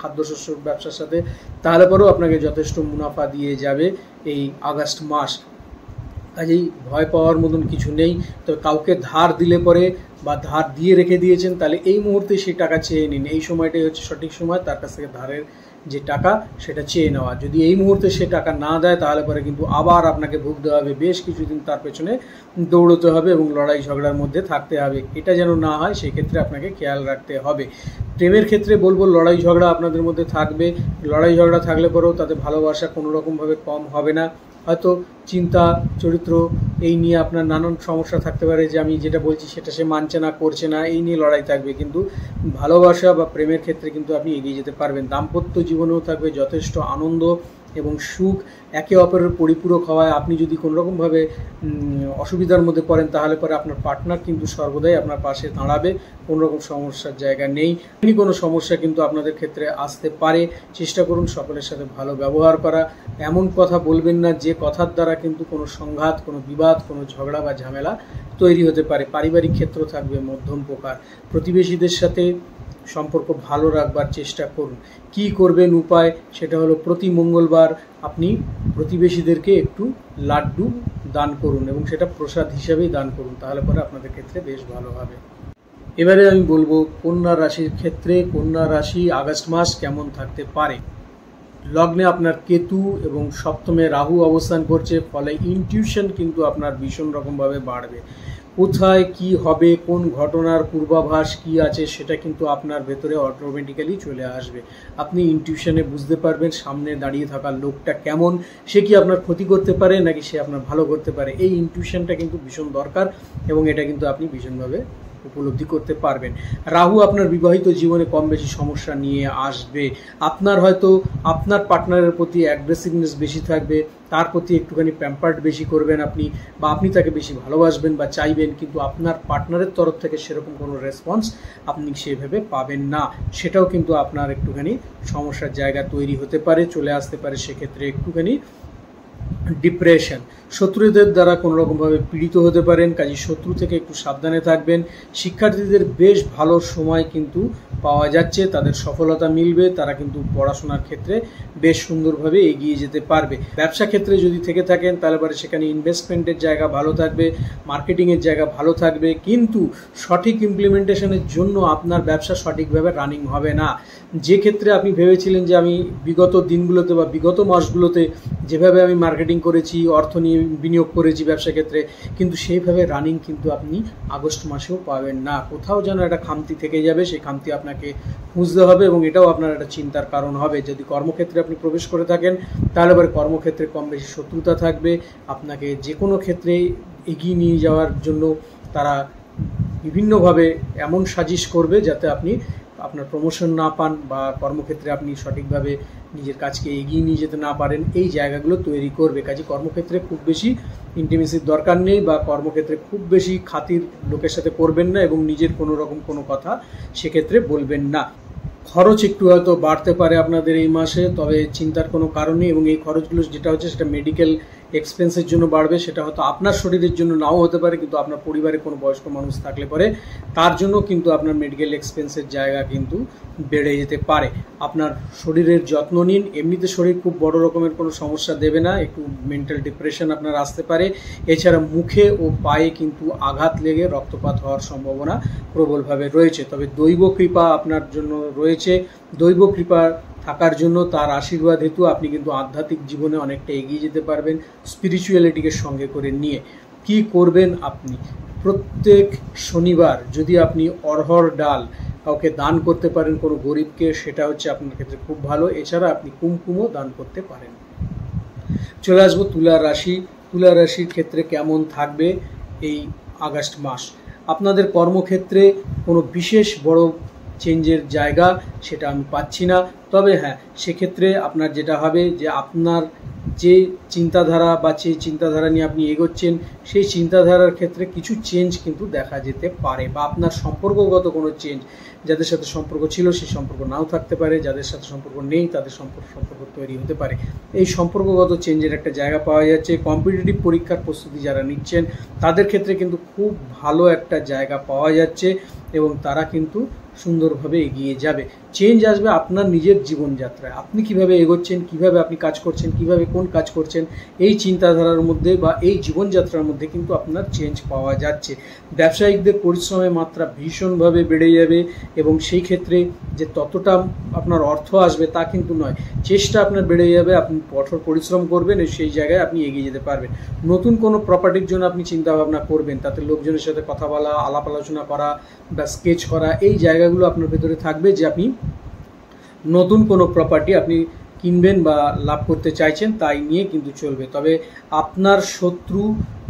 খাদ্যশস্য ব্যবসার সাথে, তাহলে পরেও আপনাকে যথেষ্ট মুনাফা দিয়ে যাবে এই আগস্ট মাস। কাজেই ভয় পাওয়ার মতন কিছু নেই। তবে কাউকে ধার দিলে পরে বা ধার দিয়ে রেখে দিয়েছেন, তাহলে এই মুহূর্তে সেই টাকা চেয়ে নিন। এই সময়টাই হচ্ছে সঠিক সময় তার কাছ থেকে ধারের যে টাকা সেটা চেয়ে নেওয়া। যদি এই মুহূর্তে সে টাকা না দেয়, তাহলে পরে কিন্তু আবার আপনাকে ভুগতে হবে, বেশ কিছুদিন তার পেছনে দৌড়তে হবে এবং লড়াই ঝগড়ার মধ্যে থাকতে হবে। এটা যেন না হয়, সেই ক্ষেত্রে আপনাকে খেয়াল রাখতে হবে। প্রেমের ক্ষেত্রে বলবো লড়াই ঝগড়া আপনাদের মধ্যে থাকবে। লড়াই ঝগড়া থাকলে পরেও তাতে ভালোবাসা কোনো রকমভাবে কম হবে না। হয়তো চিন্তা, চরিত্র এই নিয়ে আপনার নানান সমস্যা থাকতে পারে, যে আমি যেটা বলছি সেটা সে মানছে না, করছে না, এই নিয়ে লড়াই থাকবে। কিন্তু ভালোবাসা বা প্রেমের ক্ষেত্রে কিন্তু আপনি এগিয়ে যেতে পারবেন। দাম্পত্য জীবনেও থাকবে যথেষ্ট আনন্দ এবং সুখ, একে অপরের পরিপূরক হওয়ায়। আপনি যদি কোনোরকমভাবে অসুবিধার মধ্যে পড়েন, তাহলে পরে আপনার পার্টনার কিন্তু সর্বদাই আপনার পাশে দাঁড়াবে, কোনোরকম সমস্যার জায়গা নেই। কোনো সমস্যা কিন্তু আপনাদের ক্ষেত্রে আসতে পারে। চেষ্টা করুন সকলের সাথে ভালো ব্যবহার করা। এমন কথা বলবেন না যে কথার দ্বারা কিন্তু কোনো সংঘাত, কোনো বিবাদ, কোনো ঝগড়া বা ঝামেলা তৈরি হতে পারে। পারিবারিক ক্ষেত্র থাকবে মধ্যম প্রকার। প্রতিবেশীদের সাথে সম্পর্ক ভালো রাখবার চেষ্টা করুন। কি করবেন উপায়, সেটা হলো প্রতি মঙ্গলবার আপনি প্রতিবেশীদেরকে একটু লাড্ডু দান করুন এবং সেটা প্রসাদ হিসাবেই দান করুন, তাহলে পরে আপনাদের ক্ষেত্রে বেশ ভালো হবে। এবারে আমি বলবো কন্যা রাশির ক্ষেত্রে। কন্যা রাশি আগস্ট মাস কেমন থাকতে পারে। লগ্নে আপনার কেতু এবং সপ্তমে রাহু অবস্থান করছে, ফলে ইনটিউশন কিন্তু আপনার ভীষণ রকমভাবে বাড়বে। কোথায় কি হবে, কোন ঘটনার পূর্বাভাস কি আছে, সেটা কিন্তু আপনার ভেতরে অটোমেটিক্যালি চলে আসবে। আপনি ইনটিউশনে বুঝতে পারবেন সামনে দাঁড়িয়ে থাকা লোকটা কেমন, সে কি আপনার ক্ষতি করতে পারে নাকি সে আপনার ভালো করতে পারে। এই ইনটিউশনটা কিন্তু ভীষণ দরকার এবং এটা কিন্তু আপনি ভীষণভাবে উপলব্ধি করতে পারবেন। রাহু আপনার বিবাহিত জীবনে কম বেশি সমস্যা নিয়ে আসবে। আপনার হয়তো আপনার পার্টনারের প্রতি অ্যাগ্রেসিভনেস বেশি থাকবে, তার প্রতি একটুখানি প্যাম্পার্ড বেশি করবেন আপনি, বা আপনি তাকে বেশি ভালোবাসবেন বা চাইবেন, কিন্তু আপনার পার্টনারের তরফ থেকে সেরকম কোনো রেসপন্স আপনি সেভাবে পাবেন না। সেটাও কিন্তু আপনার একটুখানি সমস্যার জায়গা তৈরি হতে পারে, চলে আসতে পারে সেক্ষেত্রে একটুখানি ডিপ্রেশন। শত্রুদের দ্বারা কোনো রকমভাবে পীড়িত হতে পারেন, কাজে শত্রু থেকে একটু সাবধানে থাকবেন। শিক্ষার্থীদের বেশ ভালো সময় কিন্তু পাওয়া যাচ্ছে, তাদের সফলতা মিলবে, তারা কিন্তু পড়াশোনার ক্ষেত্রে বেশ সুন্দরভাবে এগিয়ে যেতে পারবে। ব্যবসা ক্ষেত্রে যদি থেকে থাকেন তাহলে পরে সেখানে ইনভেস্টমেন্টের জায়গা ভালো থাকবে, মার্কেটিংয়ের জায়গা ভালো থাকবে, কিন্তু সঠিক ইমপ্লিমেন্টেশনের জন্য আপনার ব্যবসা সঠিকভাবে রানিং হবে না। যে ক্ষেত্রে আপনি ভেবেছিলেন যে আমি বিগত দিনগুলোতে বা বিগত মাসগুলোতে যেভাবে আমি মার্কেটিং করেছি, অর্থ নিয়ে বিনিয়োগ করেছি ব্যবসা ক্ষেত্রে, কিন্তু সেইভাবে রানিং কিন্তু আপনি আগস্ট মাসেও পাবেন না। কোথাও যেন একটা খামতি থেকে যাবে, সেই খামতি আপনাকে খুঁজতে হবে এবং এটাও আপনার একটা চিন্তার কারণ হবে। যদি কর্মক্ষেত্রে আপনি প্রবেশ করে থাকেন তাহলে এবার কর্মক্ষেত্রে কম বেশি শত্রুতা থাকবে, আপনাকে যে কোনো ক্ষেত্রে এগিয়ে নিয়ে যাওয়ার জন্য তারা বিভিন্নভাবে এমন সাজিশ করবে যাতে আপনি আপনার প্রমোশন না পান বা কর্মক্ষেত্রে আপনি সঠিকভাবে নিজের কাজকে এগিয়ে নিয়ে যেতে না পারেন, এই জায়গাগুলো তৈরি করবে। কাজে কর্মক্ষেত্রে খুব বেশি ইন্টিমেসির দরকার নেই বা কর্মক্ষেত্রে খুব বেশি খাতির লোকের সাথে করবেন না এবং নিজের কোনো রকম কোনো কথা সেক্ষেত্রে বলবেন না। খরচ একটু হয়তো বাড়তে পারে আপনাদের এই মাসে, তবে চিন্তার কোনো কারণ নেই। এবং এই খরচগুলো যেটা হচ্ছে সেটা মেডিকেল এক্সপেন্সের জন্য বাড়বে, সেটা হয়তো আপনার শরীরের জন্য নাও হতে পারে, কিন্তু আপনার পরিবারে কোনো বয়স্ক মানুষ থাকলে পরে তার জন্য কিন্তু আপনার মেডিকেল এক্সপেন্সের জায়গা কিন্তু বেড়ে যেতে পারে। আপনার শরীরের যত্ন নিন, এমনিতে শরীর খুব বড় রকমের কোনো সমস্যা দেবে না, একটু মেন্টাল ডিপ্রেশন আপনার আসতে পারে। এছাড়া মুখে ও পায়ে কিন্তু আঘাত লেগে রক্তপাত হওয়ার সম্ভাবনা প্রবলভাবে রয়েছে। তবে দৈব কৃপা আপনার জন্য রয়েছে, দৈব কৃপা থাকার জন্য তার আশীর্বাদ হেতু আপনি কিন্তু আধ্যাত্মিক জীবনে অনেকটা এগিয়ে যেতে পারবেন স্পিরিচুয়ালিটিকে সঙ্গে করে নিয়ে। কি করবেন আপনি? প্রত্যেক শনিবার যদি আপনি অরহর ডাল কাউকে দান করতে পারেন কোনো গরিবকে, সেটা হচ্ছে আপনার ক্ষেত্রে খুব ভালো। এছাড়া আপনি কুমকুমও দান করতে পারেন। চলে আসবো তুলা রাশি। তুলা রাশির ক্ষেত্রে কেমন থাকবে এই আগস্ট মাস? আপনাদের কর্মক্ষেত্রে কোনো বিশেষ বড় চেঞ্জের জায়গা সেটা আমি পাচ্ছি না। তবে হ্যাঁ, সেক্ষেত্রে আপনার যেটা হবে যে আপনার যে চিন্তাধারা বা যে চিন্তাধারা নিয়ে আপনি এগোচ্ছেন সেই চিন্তাধারার ক্ষেত্রে কিছু চেঞ্জ কিন্তু দেখা যেতে পারে, বা আপনার সম্পর্কগত কোনো চেঞ্জ, যাদের সাথে সম্পর্ক ছিল সেই সম্পর্ক নাও থাকতে পারে, যাদের সাথে সম্পর্ক নেই তাদের সম্পর্ক তৈরি হতে পারে। এই সম্পর্কগত চেঞ্জের একটা জায়গা পাওয়া যাচ্ছে। কম্পিটিটিভ পরীক্ষার প্রস্তুতি যারা নিচ্ছেন তাদের ক্ষেত্রে কিন্তু খুব ভালো একটা জায়গা পাওয়া যাচ্ছে এবং তারা কিন্তু সুন্দরভাবে এগিয়ে যাবে। চেঞ্জ আসবে আপনার নিজের জীবনযাত্রায়, আপনি কিভাবে এগোচ্ছেন, কিভাবে আপনি কাজ করছেন, কিভাবে কোন কাজ করছেন, এই চিন্তাধারার মধ্যে বা এই জীবনযাত্রার মধ্যে কিন্তু আপনার চেঞ্জ পাওয়া যাচ্ছে। ব্যবসায়িকদের পরিশ্রমের মাত্রা ভীষণভাবে বেড়ে যাবে এবং সেই ক্ষেত্রে যে ততটা আপনার অর্থ আসবে তা কিন্তু নয়, চেষ্টা আপনার বেড়ে যাবে, আপনি কঠোর পরিশ্রম করবেন সেই জায়গায় আপনি এগিয়ে যেতে পারবেন। নতুন কোনো প্রপার্টির জন্য আপনি চিন্তাভাবনা করবেন, তাতে লোকজনের সাথে কথা বলা, আলাপ আলোচনা করা বা স্কেচ করা, এই জায়গাগুলো আপনার ভেতরে থাকবে যে আপনি নতুন কোনো প্রপার্টি আপনি কিনবেন বা লাভ করতে চাইছেন, তাই নিয়ে কিন্তু চলবে। তবে আপনার শত্রু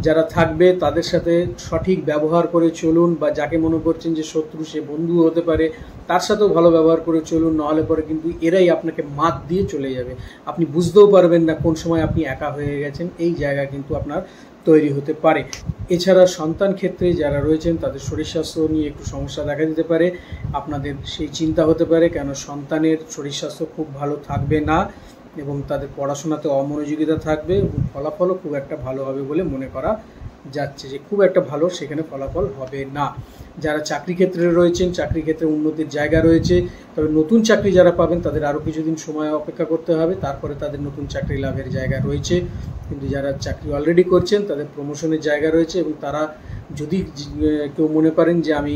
যারা থাকবে তাদের সাথে সঠিক ব্যবহার করে চলুন, বা যাকে মনে করছেন যে শত্রু সে বন্ধু হতে পারে তার সাথেও ভালো ব্যবহার করে চলুন, নাহলে পরে কিন্তু এরাই আপনাকে মাত দিয়ে চলে যাবে, আপনি বুঝতেও পারবেন না কোন সময় আপনি একা হয়ে গেছেন। এই জায়গা কিন্তু আপনার তৈরি হতে পারে। এছাড়া সন্তান ক্ষেত্রে যারা রয়েছেন তাদের শরীর স্বাস্থ্য নিয়ে একটু সমস্যা দেখা দিতে পারে, আপনাদের সেই চিন্তা হতে পারে, কেন সন্তানের শরীর স্বাস্থ্য খুব ভালো থাকবে না এবং তাদের পড়াশোনাতে অমনোযোগিতা থাকবে এবং ফলাফলও খুব একটা ভালো হবে বলে মনে করা যাচ্ছে, যে খুব একটা ভালো সেখানে ফলাফল হবে না। যারা চাকরি ক্ষেত্রে রয়েছেন চাকরি ক্ষেত্রে উন্নতির জায়গা রয়েছে, তবে নতুন চাকরি যারা পাবেন তাদের আরও কিছুদিন সময় অপেক্ষা করতে হবে, তারপরে তাদের নতুন চাকরি লাভের জায়গা রয়েছে। কিন্তু যারা চাকরি অলরেডি করছেন তাদের প্রমোশনের জায়গা রয়েছে এবং তারা যদি কেউ মনে করেন যে আমি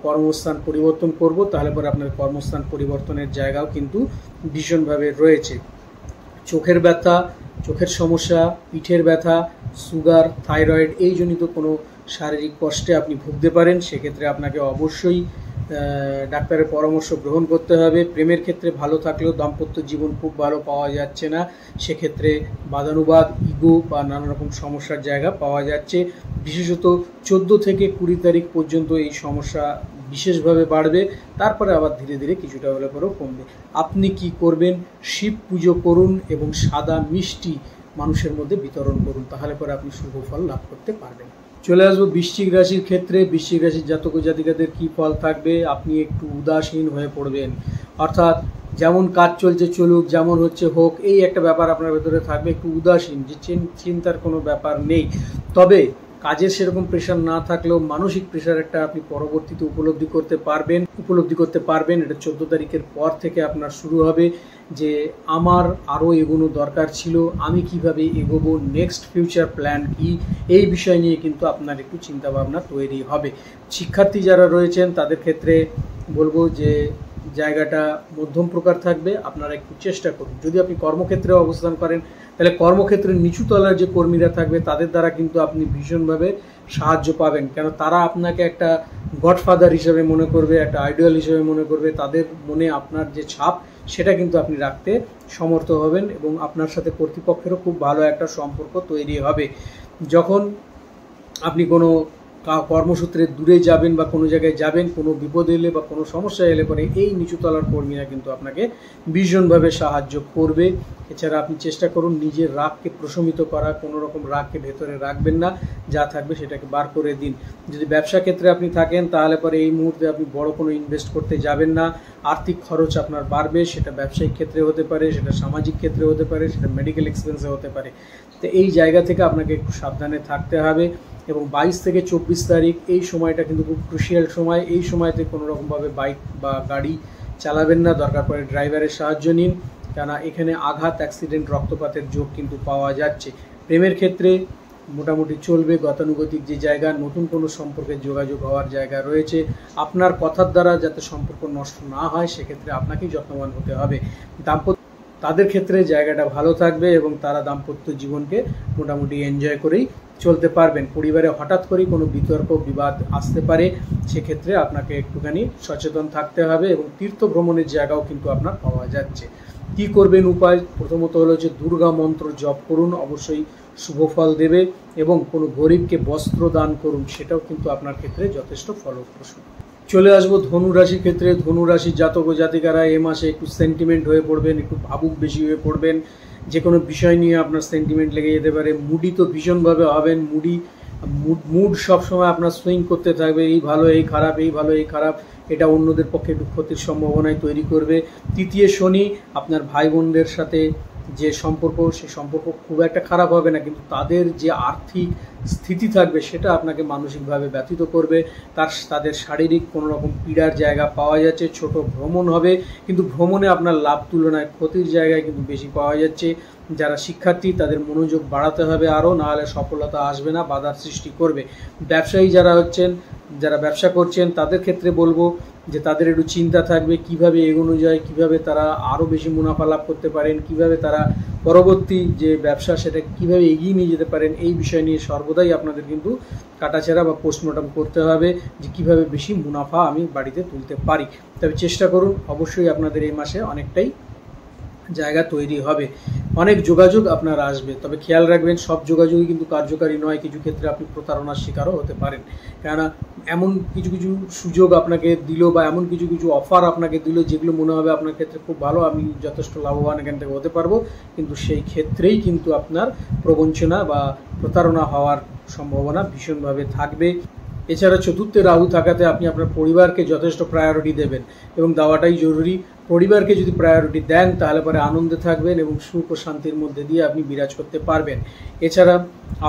কর্মস্থান পরিবর্তন করব, তাহলে পরে আপনার কর্মস্থান পরিবর্তনের জায়গাও কিন্তু ভীষণভাবে রয়েছে। চোখের ব্যথা, চোখের সমস্যা, পিঠের ব্যথা, সুগার, থাইরয়েড এই জনিত কোনো শারীরিক কষ্টে আপনি ভুগতে পারেন, সেক্ষেত্রে আপনাকে অবশ্যই ডাক্তারের পরামর্শ গ্রহণ করতে হবে। প্রেমের ক্ষেত্রে ভালো থাকলেও দাম্পত্য জীবন খুব ভালো পাওয়া যাচ্ছে না, সেক্ষেত্রে বাদানুবাদ, ইগো বা নানা রকম সমস্যার জায়গা পাওয়া যাচ্ছে। বিশেষত 14 থেকে 20 তারিখ পর্যন্ত এই সমস্যা বিশেষভাবে বাড়বে, তারপরে আবার ধীরে ধীরে কিছুটা হলে পরেও কমবে। আপনি কি করবেন? শিব পুজো করুন এবং সাদা মিষ্টি মানুষের মধ্যে বিতরণ করুন, তাহলে পরে আপনি শুভ ফল লাভ করতে পারবেন। চলে আসবো বৃশ্চিক রাশির ক্ষেত্রে। বৃশ্চিক রাশির জাতক ও জাতিকাদের কী ফল থাকবে? আপনি একটু উদাসীন হয়ে পড়বেন, অর্থাৎ যেমন কাজ চলছে চলুক, যেমন হচ্ছে হোক, এই একটা ব্যাপার আপনার ভেতরে থাকবে। একটু উদাসীন, যে চিন্তার কোনো ব্যাপার নেই। তবে কাজের সেরকম প্রেশার না থাকলেও মানসিক প্রেশার একটা আপনি পরবর্তীতে উপলব্ধি করতে পারবেন। এটা 14 তারিখের পর থেকে আপনার শুরু হবে, যে আমার আরও এগোনো দরকার ছিল, আমি কিভাবে এগোবো, নেক্সট ফিউচার প্ল্যান কি, এই বিষয় নিয়ে কিন্তু আপনার একটু চিন্তাভাবনা তৈরি হবে। শিক্ষার্থী যারা রয়েছেন তাদের ক্ষেত্রে বলবো যে জায়গাটা মধ্যম প্রকার থাকবে, আপনারা একটু চেষ্টা করুন। যদি আপনি কর্মক্ষেত্রে অবস্থান করেন, তাহলে কর্মক্ষেত্রের নিচু তলার যে কর্মীরা থাকবে তাদের দ্বারা কিন্তু আপনি ভীষণভাবে সাহায্য পাবেন, কেন তারা আপনাকে একটা গডফাদার হিসেবে মনে করবে, একটা আইডল হিসেবে মনে করবে। তাদের মনে আপনার যে ছাপ, সেটা কিন্তু আপনি রাখতে সমর্থ হবেন এবং আপনার সাথে কর্তৃপক্ষেরও খুব ভালো একটা সম্পর্ক তৈরি হবে। যখন আপনি কোনো কর্মসূত্রে দূরে যাবেন বা কোনো জায়গায় যাবেন, কোনো বিপদ এলে বা কোনো সমস্যা এলে পরে এই নিচুতলার কর্মীরা কিন্তু আপনাকে ভীষণভাবে সাহায্য করবে। এছাড়া আপনি চেষ্টা করুন নিজের রাগকে প্রশমিত করা, কোনো রকম রাগকে ভেতরে রাখবেন না, যা থাকবে সেটাকে বার করে দিন। যদি ব্যবসা ক্ষেত্রে আপনি থাকেন, তাহলে পরে এই মুহূর্তে আপনি বড় কোনো ইনভেস্ট করতে যাবেন না। আর্থিক খরচ আপনার বাড়বে, সেটা ব্যবসায়িক ক্ষেত্রে হতে পারে, সেটা সামাজিক ক্ষেত্রে হতে পারে, সেটা মেডিকেল এক্সপেন্সে হতে পারে। তো এই জায়গা থেকে আপনাকে একটু সাবধানে থাকতে হবে। এবং 22 থেকে 24 তারিখ এই সময়টা কিন্তু খুব ক্রুশিয়াল সময়। এই সময়তে কোনো রকমভাবে বাইক বা গাড়ি চালাবেন না, দরকার পড়ে ড্রাইভারের সাহায্য নিন, কেননা এখানে আঘাত, অ্যাক্সিডেন্ট, রক্তপাতের যোগ কিন্তু পাওয়া যাচ্ছে। প্রেমের ক্ষেত্রে মোটামুটি চলবে, গতানুগতিক যে জায়গা, নতুন কোনো সম্পর্কের যোগাযোগ হওয়ার জায়গা রয়েছে। আপনার কথার দ্বারা যাতে সম্পর্ক নষ্ট না হয়, সেক্ষেত্রে আপনাকেই যত্নবান হতে হবে। তাদের ক্ষেত্রে জায়গাটা ভালো থাকবে এবং তারা দাম্পত্য জীবনকে মোটামুটি এনজয় করেই চলতে পারবেন। পরিবারে হঠাৎ করেই কোনো বিতর্ক বিবাদ আসতে পারে, সেক্ষেত্রে আপনাকে একটুখানি সচেতন থাকতে হবে। এবং তীর্থ ভ্রমণের জায়গাও কিন্তু আপনার পাওয়া যাচ্ছে। কি করবেন উপায়? প্রথমত হলো যে দুর্গা মন্ত্র জপ করুন, অবশ্যই শুভ ফল দেবে। এবং কোনো গরিবকে বস্ত্র দান করুন, সেটাও কিন্তু আপনার ক্ষেত্রে যথেষ্ট ফলপ্রসূ। চলে আসবো ধনু রাশির ক্ষেত্রে। ধনু রাশির জাতক ও জাতিকারা এ মাসে একটু সেন্টিমেন্ট হয়ে পড়বেন, একটু ভাবুক বেশি হয়ে পড়বেন। যে কোনো বিষয় নিয়ে আপনার সেন্টিমেন্ট লেগে যেতে পারে। মুডি তো ভীষণভাবে হবেন। মুড সবসময় আপনার সুইং করতে থাকবে, এই ভালো এই খারাপ, এই ভালো এই খারাপ। এটা অন্যদের পক্ষে একটু ক্ষতির সম্ভাবনায় তৈরি করবে। তৃতীয় শনি, আপনার ভাই বোনদের সাথে যে সম্পর্ক, সে সম্পর্ক খুব একটা খারাপ হবে না, কিন্তু তাদের যে আর্থিক স্থিতি থাকবে সেটা আপনাকে মানসিকভাবে ব্যথিত করবে। তাদের শারীরিক কোনো রকম পীড়ার জায়গা পাওয়া যাচ্ছে। ছোট ভ্রমণ হবে, কিন্তু ভ্রমণে আপনার লাভ তুলনায় ক্ষতির জায়গায় কিন্তু বেশি পাওয়া যাচ্ছে। যারা শিক্ষার্থী তাদের মনোযোগ বাড়াতে হবে আরও, নাহলে সফলতা আসবে না, বাধার সৃষ্টি করবে। ব্যবসায়ী যারা ব্যবসা করছেন তাদের ক্ষেত্রে বলবো যে তাদের একটু চিন্তা থাকবে কিভাবে এগোনো যায়, কিভাবে তারা আরও বেশি মুনাফা লাভ করতে পারেন, কিভাবে তারা পরবর্তী যে ব্যবসা সেটা কিভাবে এগিয়ে নিয়ে যেতে পারেন। এই বিষয় নিয়ে সর্বদাই আপনাদের কিন্তু কাটাছেঁড়া বা পোস্টমর্টম করতে হবে, যে কিভাবে বেশি মুনাফা আমি বাড়িতে তুলতে পারি। তবে চেষ্টা করুন, অবশ্যই আপনাদের এই মাসে অনেকটাই জায়গা তৈরি হবে। অনেক যোগাযোগ আপনার আসবে, তবে খেয়াল রাখবেন সব যোগাযোগই কিন্তু কার্যকারী নয়। কিছু ক্ষেত্রে আপনি প্রতারণার শিকারও হতে পারেন, কেননা এমন কিছু কিছু সুযোগ আপনাকে দিল বা এমন কিছু কিছু অফার আপনাকে দিল যেগুলো মনে হবে আপনার ক্ষেত্রে খুব ভালো, আমি যথেষ্ট লাভবান এখান থেকে হতে পারবো, কিন্তু সেই ক্ষেত্রেই কিন্তু আপনার প্রবঞ্চনা বা প্রতারণা হওয়ার সম্ভাবনা ভীষণভাবে থাকবে। এছাড়া চতুর্থে রাহু থাকাতে আপনি আপনার পরিবারকে যথেষ্ট প্রায়োরিটি দেবেন এবং দেওয়াটাই জরুরি। পরিবারকে যদি প্রায়োরিটি দেন তাহলে পরে আনন্দে থাকবেন এবং সুখ ও শান্তির মধ্যে দিয়ে আপনি বিরাজ করতে পারবেন। এছাড়া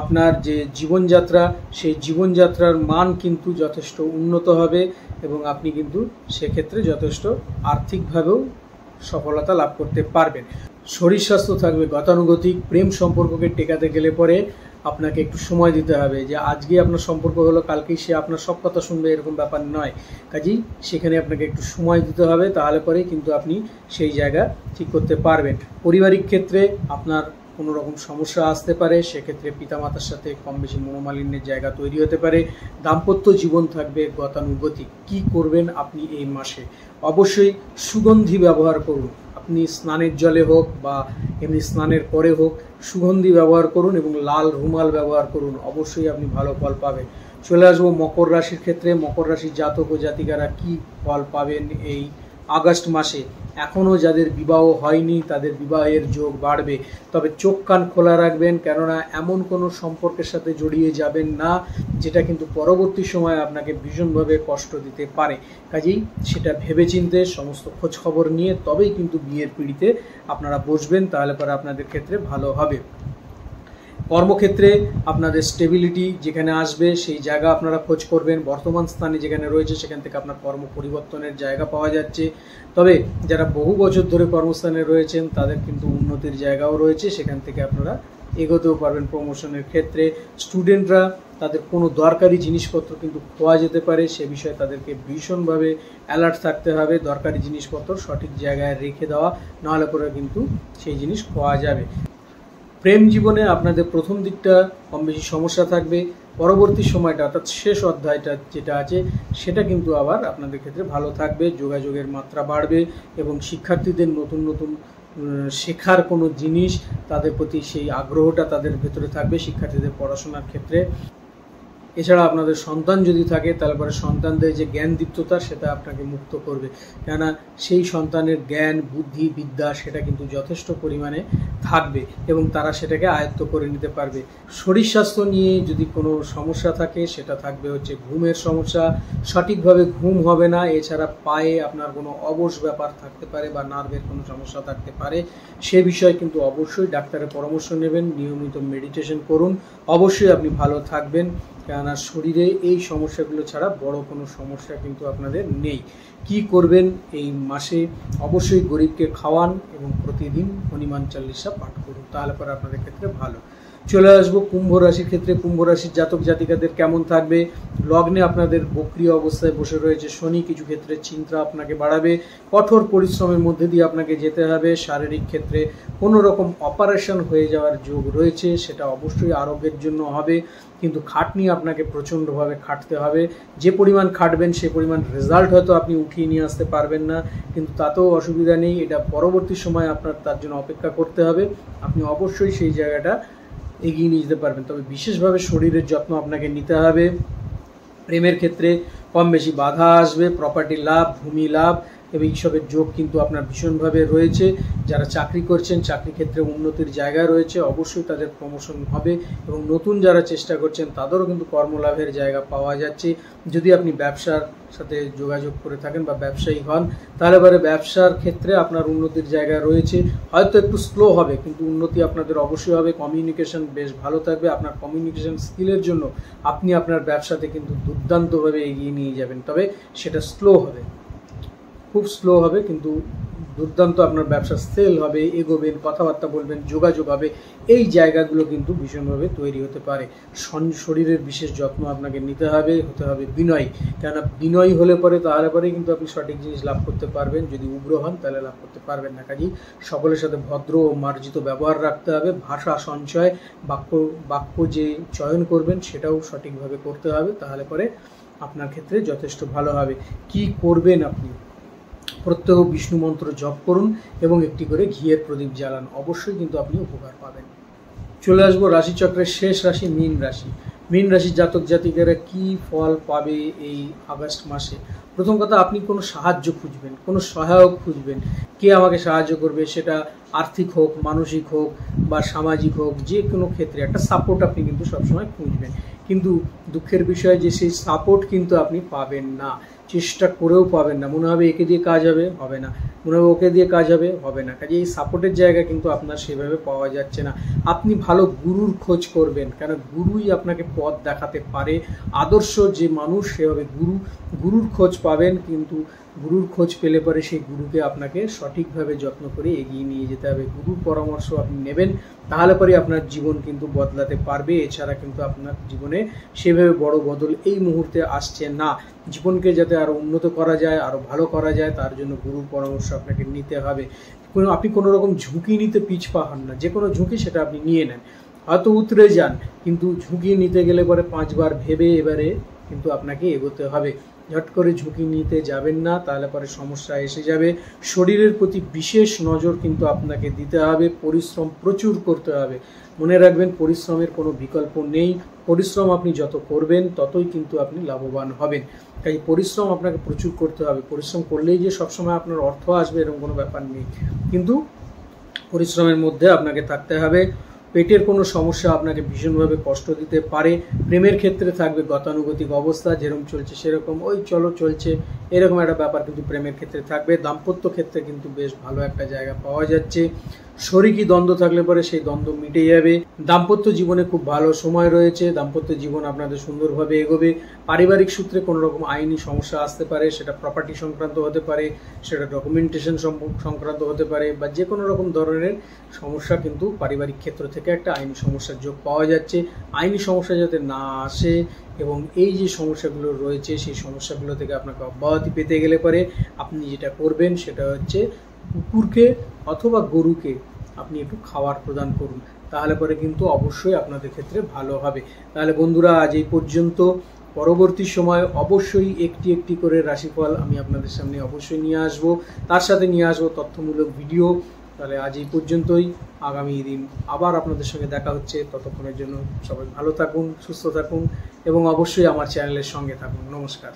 আপনার যে জীবনযাত্রা, সেই জীবনযাত্রার মান কিন্তু যথেষ্ট উন্নত হবে এবং আপনি কিন্তু সেক্ষেত্রে যথেষ্ট আর্থিকভাবেও সফলতা লাভ করতে পারবেন। শরীর স্বাস্থ্য থাকবে গতানুগতিক। প্রেম সম্পর্ককে টেকাতে গেলে পরে আপনাকে একটু সময় দিতে হবে, যে আজকে আপনার সম্পর্ক হলো কালকেই সে আপনার সব কথা শুনবে এরকম ব্যাপার নয়। কাজেই সেখানে আপনাকে একটু সময় দিতে হবে, তাহলে পরেই কিন্তু আপনি সেই জায়গা ঠিক করতে পারবেন। পারিবারিক ক্ষেত্রে আপনার কোনো রকম সমস্যা আসতে পারে, সেক্ষেত্রে পিতামাতার সাথে কম বেশি মনোমালিন্যের জায়গা তৈরি হতে পারে। দাম্পত্য জীবন থাকবে গতানুগতিক। কি করবেন আপনি এই মাসে? অবশ্যই সুগন্ধি ব্যবহার করুন। আপনি স্নানের জলে হোক বা এমনি স্নানের পরে হোক, সুগন্ধি ব্যবহার করুন এবং লাল রুমাল ব্যবহার করুন, অবশ্যই আপনি ভালো ফল পাবেন। চলে আসবো মকর রাশির ক্ষেত্রে। মকর রাশির জাতক ও জাতিকারা কি ফল পাবেন এই আগস্ট মাসে? এখনও যাদের বিবাহ হয়নি তাদের বিবাহের যোগ বাড়বে, তবে চোখ কান খোলা রাখবেন, কেননা এমন কোনো সম্পর্কের সাথে জড়িয়ে যাবেন না যেটা কিন্তু পরবর্তী সময় আপনাকে ভীষণভাবে কষ্ট দিতে পারে। কাজেই সেটা ভেবেচিন্তে সমস্ত খোঁজ খবর নিয়ে তবেই কিন্তু বিয়ের পিঁড়িতে আপনারা বসবেন, তাহলে পরে আপনাদের ক্ষেত্রে ভালো হবে। কর্মক্ষেত্রে আপনাদের স্টেবিলিটি যেখানে আসবে সেই জায়গা আপনারা খোঁজ করবেন। বর্তমান স্থানে যেখানে রয়েছে সেখান থেকে আপনার কর্ম পরিবর্তনের জায়গা পাওয়া যাচ্ছে। তবে যারা বহু বছর ধরে কর্মস্থানে রয়েছেন তাদের কিন্তু উন্নতির জায়গাও রয়েছে, সেখান থেকে আপনারা এগোতেও পারবেন প্রমোশনের ক্ষেত্রে। স্টুডেন্টরা তাদের কোনো দরকারি জিনিসপত্র কিন্তু খোয়া যেতে পারে, সে বিষয়ে তাদেরকে ভীষণভাবে অ্যালার্ট থাকতে হবে। দরকারি জিনিসপত্র সঠিক জায়গায় রেখে দেওয়া, নাহলে পরে কিন্তু সেই জিনিস খোয়া যাবে। প্রেম জীবনে আপনাদের প্রথম দিকটা কম বেশি সমস্যা থাকবে, পরবর্তী সময়টা অর্থাৎ শেষ অধ্যায়টা যেটা আছে সেটা কিন্তু আবার আপনাদের ক্ষেত্রে ভালো থাকবে। যোগাযোগের মাত্রা বাড়বে এবং শিক্ষার্থীদের নতুন নতুন শেখার কোনো জিনিস তাদের প্রতি সেই আগ্রহটা তাদের ভেতরে থাকবে শিক্ষার্থীদের পড়াশোনার ক্ষেত্রে। এছাড়া আপনাদের সন্তান যদি থাকে তাহলে পরে সন্তানদের যে জ্ঞান দীপ্ততা সেটা আপনাকে মুক্ত করবে, কেননা সেই সন্তানের জ্ঞান বুদ্ধি বিদ্যা সেটা কিন্তু যথেষ্ট পরিমাণে থাকবে এবং তারা সেটাকে আয়ত্ত করে নিতে পারবে। শরীর স্বাস্থ্য নিয়ে যদি কোনো সমস্যা থাকে সেটা থাকবে হচ্ছে ঘুমের সমস্যা, সঠিকভাবে ঘুম হবে না। এছাড়া পায়ে আপনার কোনো অবশ ব্যাপার থাকতে পারে বা নার্ভের কোনো সমস্যা থাকতে পারে, সে বিষয়ে কিন্তু অবশ্যই ডাক্তারের পরামর্শ নেবেন, নিয়মিত মেডিটেশন করুন, অবশ্যই আপনি ভালো থাকবেন। কেননা শরীরে এই সমস্যাগুলো ছাড়া বড় কোনো সমস্যা কিন্তু আপনাদের নেই। কি করবেন এই মাসে? অবশ্যই গরিবকে খাওয়ান এবং প্রতিদিন হনুমান চালিসা পাঠ করুন, তাহলে পরে আপনাদের ক্ষেত্রে ভালো। চলে আসবো কুম্ভ রাশির ক্ষেত্রে। কুম্ভ রাশির জাতক জাতিকাদের কেমন থাকবে? লগ্নে আপনাদের বক্রিয় অবস্থায় বসে রয়েছে শনি, কিছু ক্ষেত্রে চিন্তা আপনাকে বাড়াবে, কঠোর পরিশ্রমের মধ্যে দিয়ে আপনাকে যেতে হবে। শারীরিক ক্ষেত্রে কোনো রকম অপারেশন হয়ে যাওয়ার যোগ রয়েছে, সেটা অবশ্যই আরোগ্যের জন্য হবে, কিন্তু খাটনি আপনাকে প্রচণ্ডভাবে খাটতে হবে। যে পরিমাণ খাটবেন সে পরিমাণ রেজাল্ট হয়তো আপনি উঠিয়ে নিয়ে আসতে পারবেন না, কিন্তু তাতেও অসুবিধা নেই, এটা পরবর্তী সময় আপনার তার জন্য অপেক্ষা করতে হবে। আপনি অবশ্যই সেই জায়গাটা এগিয়ে নিয়ে যেতে পারবেন, তবে বিশেষভাবে শরীরের যত্ন আপনাকে নিতে হবে। প্রেমের ক্ষেত্রে কম বেশি বাধা আসবে, প্রপার্টি লাভ, ভূমি লাভ এবং এইসবের যোগ কিন্তু আপনার ভীষণভাবে রয়েছে। যারা চাকরি করছেন চাকরি ক্ষেত্রে উন্নতির জায়গা রয়েছে, অবশ্যই তাদের প্রমোশন হবে এবং নতুন যারা চেষ্টা করছেন তাদেরও কিন্তু কর্মলাভের জায়গা পাওয়া যাচ্ছে। যদি আপনি ব্যবসার সাথে যোগাযোগ করে থাকেন বা ব্যবসায়ী হন তাহলে এবারে ব্যবসার ক্ষেত্রে আপনার উন্নতির জায়গা রয়েছে, হয়তো একটু স্লো হবে কিন্তু উন্নতি আপনাদের অবশ্যই হবে। কমিউনিকেশন বেশ ভালো থাকবে, আপনার কমিউনিকেশন স্কিলের জন্য আপনি আপনার ব্যবসাতে কিন্তু দুর্দান্তভাবে এগিয়ে নিয়ে যাবেন, তবে সেটা স্লো হবে, খুব স্লো হবে, কিন্তু দুর্দান্ত আপনার ব্যবসা সেল হবে, এগোবেন, কথাবার্তা বলবেন, যোগাযোগ হবে, এই জায়গাগুলো কিন্তু ভীষণভাবে তৈরি হতে পারে। শরীরের বিশেষ যত্ন আপনাকে নিতে হবে, হতে হবে বিনয়ী, কেননা বিনয়ী হলে পরে তাহলে পরেই কিন্তু আপনি সঠিক জিনিস লাভ করতে পারবেন। যদি উগ্র হন তাহলে লাভ করতে পারবেন না। কাজেই সকলের সাথে ভদ্র ও মার্জিত ব্যবহার রাখতে হবে। ভাষা সঞ্চয়, বাক্য যে চয়ন করবেন সেটাও সঠিকভাবে করতে হবে, তাহলে পরে আপনার ক্ষেত্রে যথেষ্ট ভালো হবে। কি করবেন আপনি? প্রত্যহ বিষ্ণু মন্ত্র জপ করুন এবং একটি করে ঘিয়ের প্রদীপ জ্বালান, অবশ্যই কিন্তু আপনি উপকার পাবেন। চলে আসবো রাশিচক্রের শেষ রাশি মীন রাশি। মীন রাশির জাতক জাতিকারা কি ফল পাবে এই আগস্ট মাসে? প্রথম কথা, আপনি কোনো সাহায্য খুঁজবেন, কোনো সহায়ক খুঁজবেন, কে আমাকে সাহায্য করবে, সেটা আর্থিক হোক, মানসিক হোক বা সামাজিক হোক, যে কোনো ক্ষেত্রে একটা সাপোর্ট আপনি কিন্তু সবসময় খুঁজবেন। কিন্তু দুঃখের বিষয় যে সেই সাপোর্ট কিন্তু আপনি পাবেন না, চেষ্টা করেও পাবেন না। মনে হবে একে দিয়ে কাজ হবে, হবে না, মনে হবে ওকে দিয়ে কাজ হবে, হবে না। কাজে এই সাপোর্টের জায়গা কিন্তু আপনার সেভাবে পাওয়া যাচ্ছে না। আপনি ভালো গুরুর খোঁজ করবেন, কেন গুরুই আপনাকে পথ দেখাতে পারে। আদর্শ যে মানুষ সে হবে গুরুর খোঁজ পাবেন, কিন্তু গুরুর খোঁজ পেলে পরে সেই গুরুকে আপনাকে সঠিকভাবে যত্ন করে এগিয়ে নিয়ে যেতে হবে। গুরুর পরামর্শ আপনি নেবেন, তাহলে পরে আপনার জীবন কিন্তু বদলাতে পারবে। এছাড়া কিন্তু আপনার জীবনে সেভাবে বড় বদল এই মুহূর্তে আসছে না। জীবনকে যাতে আরও উন্নত করা যায়, আরও ভালো করা যায়, তার জন্য গুরুর পরামর্শ আপনাকে নিতে হবে। আপনি কোনো রকম ঝুঁকি নিতে পিছপা হন না। যে কোনো ঝুঁকি সেটা আপনি নিয়ে নেন, হয়তো উতরে যান, কিন্তু ঝুঁকি নিতে গেলে পরে 5 বার ভেবে এবারে কিন্তু আপনাকে এগোতে হবে। ঝট করে ঝুঁকি নিতে যাবেন না, তাহলে পরে সমস্যা এসে যাবে। শরীরের প্রতি বিশেষ নজর কিন্তু আপনাকে দিতে হবে। পরিশ্রম প্রচুর করতে হবে। মনে রাখবেন, পরিশ্রমের কোনো বিকল্প নেই। পরিশ্রম আপনি যত করবেন ততই কিন্তু আপনি লাভবান হবেন। তাই পরিশ্রম আপনাকে প্রচুর করতে হবে। পরিশ্রম করলেই যে সবসময় আপনার অর্থ আসবে এরকম কোনো ব্যাপার নেই, কিন্তু পরিশ্রমের মধ্যে আপনাকে থাকতে হবে। পেটের কোনো সমস্যা আপনাকে ভীষণভাবে কষ্ট দিতে পারে। প্রেমের ক্ষেত্রে থাকবে গতানুগতিক অবস্থা, যেরকম চলছে সেরকম ওই চলো চলছে, এরকম একটা ব্যাপার কিন্তু প্রেমের ক্ষেত্রে থাকবে। দাম্পত্য ক্ষেত্রে কিন্তু বেশ ভালো একটা জায়গা পাওয়া যাচ্ছে। শরিকি দ্বন্দ্ব থাকলে পরে সেই দ্বন্দ্ব মিটে যাবে। দাম্পত্য জীবনে খুব ভালো সময় রয়েছে। দাম্পত্য জীবন আপনাদের সুন্দরভাবে এগোবে। পারিবারিক সূত্রে কোনো রকম আইনি সমস্যা আসতে পারে, সেটা প্রপার্টি সংক্রান্ত হতে পারে, সেটা ডকুমেন্টেশন সংক্রান্ত হতে পারে, বা যে কোনো রকম ধরনের সমস্যা কিন্তু পারিবারিক ক্ষেত্র থেকে একটা আইনি সমস্যার যোগ পাওয়া যাচ্ছে। আইনি সমস্যা যাতে না আসে এবং এই যে সমস্যাগুলো রয়েছে সেই সমস্যাগুলো থেকে আপনাকে অব্যাহতি পেতে গেলে পরে আপনি যেটা করবেন সেটা হচ্ছে কুকুরকে অথবা গরুকে আপনি একটু খাবার প্রদান করুন, তাহলে পরে কিন্তু অবশ্যই আপনাদের ক্ষেত্রে ভালো হবে। তাহলে বন্ধুরা, আজ এই পর্যন্ত। পরবর্তী সময় অবশ্যই একটি একটি করে রাশিফল আমি আপনাদের সামনে অবশ্যই নিয়ে আসব, তার সাথে নিয়ে আসবো তথ্যমূলক ভিডিও। তাহলে আজ এই পর্যন্তই। আগামী দিন আবার আপনাদের সঙ্গে দেখা হচ্ছে। ততক্ষণের জন্য সবাই ভালো থাকুন, সুস্থ থাকুন এবং অবশ্যই আমার চ্যানেলের সঙ্গে থাকুন। নমস্কার।